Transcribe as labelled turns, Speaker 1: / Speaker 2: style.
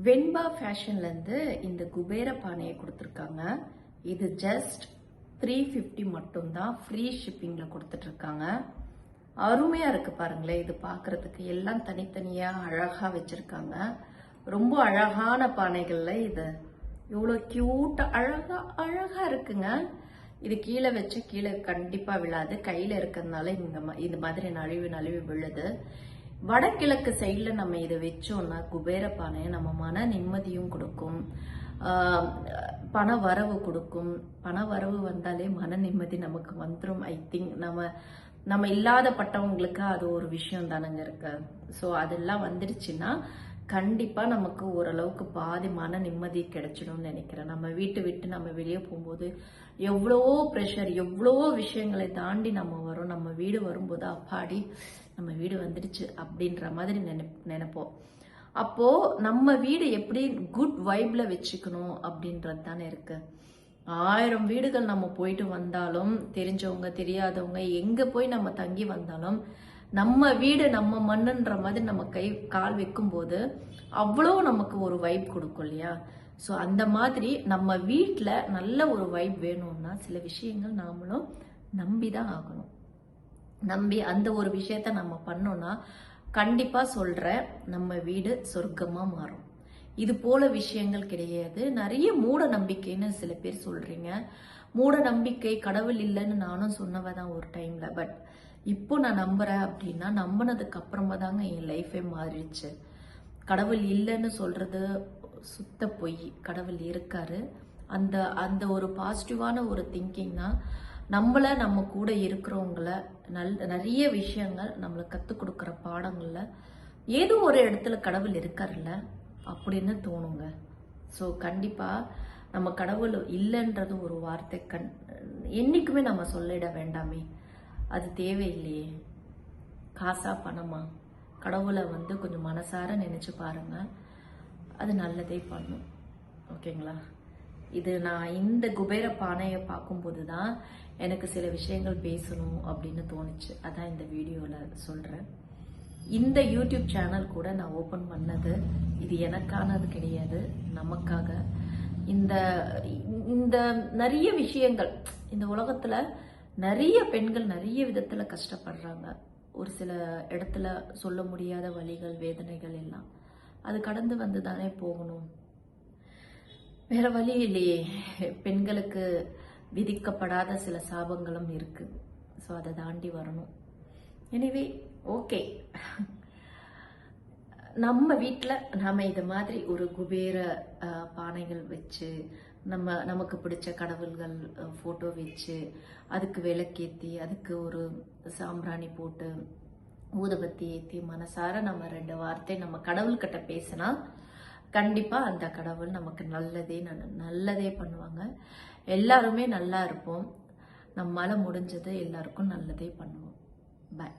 Speaker 1: வெண்பா ஃபேஷன்லேருந்து இந்த குபேர பானையை கொடுத்துருக்காங்க. இது ஜஸ்ட் 350 மட்டும்தான், ஃப்ரீ ஷிப்பிங்கில் கொடுத்துட்ருக்காங்க. அருமையாக இருக்குது பாருங்களேன். இது பார்க்குறதுக்கு எல்லாம் தனித்தனியாக அழகாக வச்சுருக்காங்க. ரொம்ப அழகான பானைகளில் இது இவ்வளோ க்யூட்டாக அழகாக இருக்குங்க. இது கீழே வச்சு கீழே கண்டிப்பாக விழாது. கையில் இருக்கிறதுனால இந்த மாதிரி நழுவி விழுது. வடகிழக்கு சைடில் நம்ம இதை வச்சோம்னா குபேர பானையை நம்ம மன நிம்மதியும் கொடுக்கும், பண வரவு கொடுக்கும். பண வரவு வந்தாலே மன நிம்மதி நமக்கு வந்துடும். ஐ திங்க் நம்ம இல்லாத பட்டவங்களுக்கு அது ஒரு விஷயம் தானங்க இருக்கு. ஸோ அதெல்லாம் வந்துடுச்சுன்னா கண்டிப்பாக நமக்கு ஓரளவுக்கு பாதி மன நிம்மதி கிடைச்சிடும்னு நினைக்கிறேன். நம்ம விட்டு நம்ம வெளியே போகும்போது எவ்வளவோ ப்ரெஷர், எவ்வளவோ விஷயங்களை தாண்டி நம்ம வரும். நம்ம வீடு வரும்போது அப்பாடி நம்ம வீடு வந்துடுச்சு அப்படின்ற மாதிரி நினைப்போம். அப்போ நம்ம வீடு எப்படி குட் வைப்ல வச்சுக்கணும் அப்படின்றது தானே இருக்கு. 1000 வீடுகள் நம்ம போயிட்டு வந்தாலும், தெரிஞ்சவங்க தெரியாதவங்க எங்க போய் நம்ம தங்கி வந்தாலும், நம்ம வீடு நம்ம மண்ணுன்ற மாதிரி நம்ம கால் வைக்கும்போது அவ்வளோ நமக்கு ஒரு வைப் கொடுக்கும் இல்லையா? ஸோ அந்த மாதிரி நம்ம வீட்டில் நல்ல ஒரு வைப் வேணும்னா சில விஷயங்கள் நாமளும் நம்பி தான் ஆகணும். நம்பி அந்த ஒரு விஷயத்த நம்ம பண்ணோம்னா கண்டிப்பா சொல்றேன், நம்ம வீடு சொர்க்கமா மாறும். இது போல விஷயங்கள் கிடையாது. நிறைய மூட நம்பிக்கைன்னு சில பேர் சொல்றீங்க. மூட நம்பிக்கை, கடவுள் இல்லைன்னு நானும் சொன்னவதான் ஒரு டைம்ல. பட் இப்போ நான் நம்புறேன் அப்படின்னா, நம்பினதுக்கு அப்புறமா தாங்க என் லைஃபே மாறிடுச்சு. கடவுள் இல்லைன்னு சொல்றது சுத்த பொய். கடவுள் இருக்காரு. அந்த அந்த ஒரு பாசிட்டிவான ஒரு திங்கிங்னா நம்ம கூட இருக்கிறவங்கள நிறைய விஷயங்கள் நம்மளை கற்றுக் கொடுக்குற பாடங்கள்ல ஏதோ ஒரு இடத்துல கடவுள் இருக்காருல்ல அப்படின்னு தோணுங்க. ஸோ கண்டிப்பாக நம்ம கடவுள் இல்லைன்றது ஒரு வார்த்தை என்னைக்குமே நம்ம சொல்லிட வேண்டாமே. அது தேவையில்லையே. காசா பணமா, கடவுளை கொஞ்சம் மனசார நினைச்சு பாருங்க. அது நல்லதே பண்ணும். ஓகேங்களா? இது நான் இந்த குபேர பானையை பார்க்கும்போது தான் எனக்கு சில விஷயங்கள் பேசணும் அப்படின்னு தோணுச்சு. அதான் இந்த வீடியோவில் சொல்கிறேன். இந்த யூடியூப் சேனல் கூட நான் ஓப்பன் பண்ணது இது எனக்கானது கிடையாது, நமக்காக. இந்த நிறைய விஷயங்கள் இந்த உலகத்தில் நிறைய பெண்கள் நிறைய விதத்தில் கஷ்டப்படுறாங்க. ஒரு சில இடத்துல சொல்ல முடியாத வலிகள், வேதனைகள் எல்லாம் அது கடந்து வந்து தானே போகணும். வேற வழி இல்லையே. பெண்களுக்கு விதிக்கப்படாத சில சாபங்களும் இருக்கு. ஸோ அதை தாண்டி வரணும். எனிவே ஓகே, நம்ம வீட்டில் நாம இது மாதிரி ஒரு குபேர பானைகள் வச்சு நமக்கு பிடிச்ச கடவுள்கள் ஃபோட்டோ வச்சு அதுக்கு விளக்கேற்றி அதுக்கு ஒரு சாம்பிராணி போட்டு ஊதுபத்தி ஏற்றி மனசார நம்ம 2 வார்த்தை நம்ம கடவுள்கிட்ட பேசினா கண்டிப்பா அந்த கடவுள் நமக்கு நல்லதே பண்ணுவாங்க. எல்லாருமே நல்லா இருப்போம். நம்மளால முடிஞ்சது எல்லாருக்கும் நல்லதே பண்ணுவோம். பாய்.